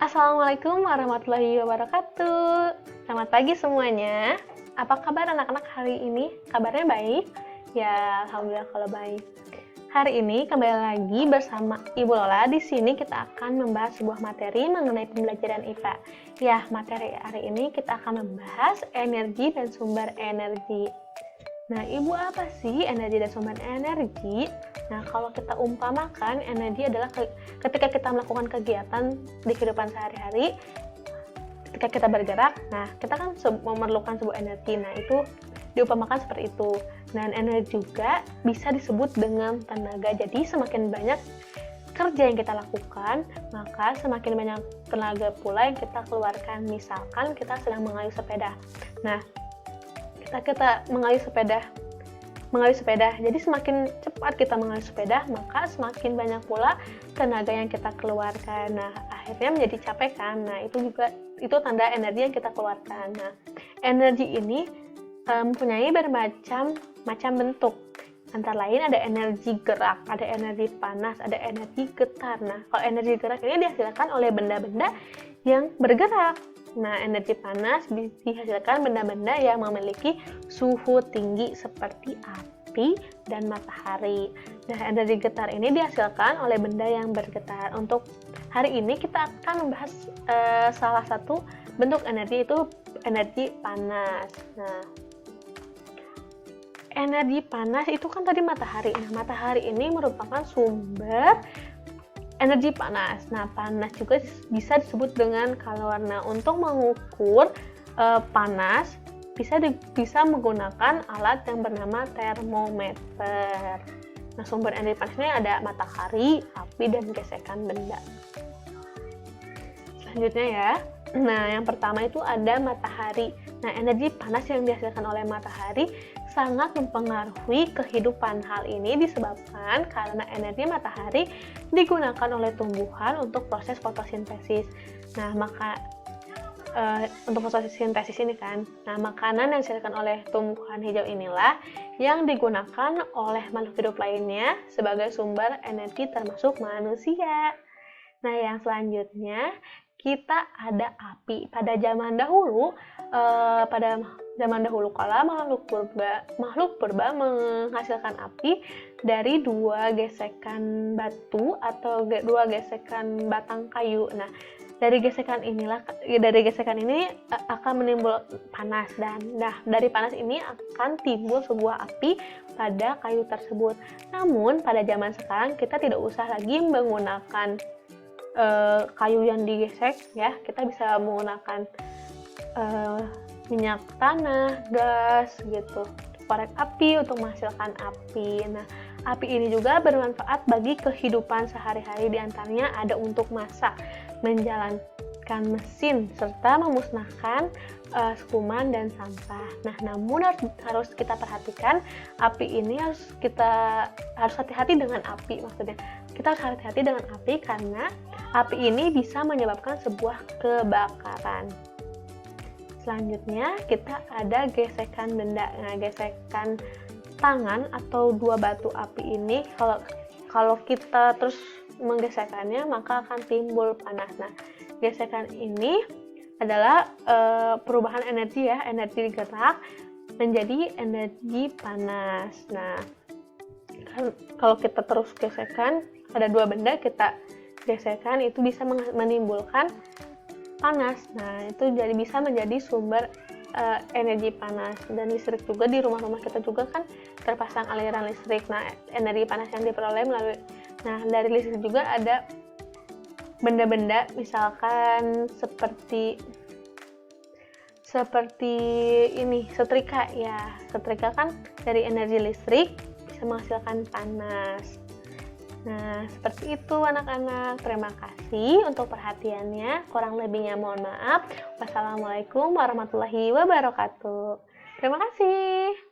Assalamualaikum warahmatullahi wabarakatuh. Selamat pagi semuanya. Apa kabar anak-anak hari ini? Kabarnya baik? Ya, alhamdulillah kalau baik. Hari ini kembali lagi bersama Ibu Lola. Di sini kita akan membahas sebuah materi mengenai pembelajaran IPA. Ya, materi hari ini kita akan membahas energi dan sumber energi. Nah, Ibu, apa sih energi dan sumber energi? Nah, kalau kita umpamakan, energi adalah ketika kita melakukan kegiatan di kehidupan sehari-hari, ketika kita bergerak, nah, kita kan memerlukan sebuah energi. Nah, itu diumpamakan seperti itu. Dan energi juga bisa disebut dengan tenaga. Jadi, semakin banyak kerja yang kita lakukan, maka semakin banyak tenaga pula yang kita keluarkan. Misalkan kita sedang mengayuh sepeda. Nah, kita mengayuh sepeda, jadi semakin cepat kita mengayuh sepeda, maka semakin banyak pula tenaga yang kita keluarkan. Nah, akhirnya menjadi capek kan. Nah, itu tanda energi yang kita keluarkan. Nah, energi ini mempunyai bermacam bentuk. Antara lain ada energi gerak, ada energi panas, ada energi getar. Nah, kalau energi gerak ini dihasilkan oleh benda-benda yang bergerak. Nah, energi panas dihasilkan benda-benda yang memiliki suhu tinggi seperti api dan matahari. Nah, energi getar ini dihasilkan oleh benda yang bergetar. Untuk hari ini kita akan membahas salah satu bentuk energi, itu energi panas. Nah, energi panas itu kan tadi matahari. Nah, matahari ini merupakan sumber energi panas. Nah, panas juga bisa disebut dengan kalor. Nah, untuk mengukur panas bisa menggunakan alat yang bernama termometer. Nah, sumber energi panasnya ada matahari, api, dan gesekan benda. Selanjutnya ya. Nah, yang pertama itu ada matahari. Nah, energi panas yang dihasilkan oleh matahari sangat mempengaruhi kehidupan. Hal ini disebabkan karena energi matahari digunakan oleh tumbuhan untuk proses fotosintesis. Nah, untuk fotosintesis ini kan, nah, makanan yang dihasilkan oleh tumbuhan hijau inilah yang digunakan oleh makhluk hidup lainnya sebagai sumber energi termasuk manusia. Nah, yang selanjutnya kita ada api. Pada zaman dahulu kala makhluk purba menghasilkan api dari dua gesekan batu atau dua gesekan batang kayu. Nah, dari gesekan ini akan menimbul panas, dan dari panas ini akan timbul sebuah api pada kayu tersebut. Namun pada zaman sekarang kita tidak usah lagi menggunakan kayu yang digesek ya, kita bisa menggunakan minyak tanah, gas gitu, korek api untuk menghasilkan api. Nah, api ini juga bermanfaat bagi kehidupan sehari-hari, diantaranya ada untuk masak, menjalankan mesin, serta memusnahkan kuman dan sampah. Nah, namun harus kita perhatikan, api ini harus hati-hati dengan api. Maksudnya kita harus hati-hati dengan api karena api ini bisa menyebabkan sebuah kebakaran. Selanjutnya kita ada gesekan benda. Nah, gesekan tangan atau dua batu api ini kalau kita terus menggesekannya maka akan timbul panas. Nah, gesekan ini adalah perubahan energi ya, energi gerak menjadi energi panas. Nah, kalau kita terus gesekan, ada dua benda kita gesekan, itu bisa menimbulkan panas. Nah, itu bisa menjadi sumber energi panas. Dan listrik juga, di rumah-rumah kita juga kan terpasang aliran listrik. Nah, energi panas yang diperoleh dari listrik juga ada benda-benda, misalkan seperti ini, setrika ya. Setrika kan dari energi listrik bisa menghasilkan panas. Nah, seperti itu anak-anak. Terima kasih untuk perhatiannya. Kurang lebihnya mohon maaf. Wassalamualaikum warahmatullahi wabarakatuh. Terima kasih.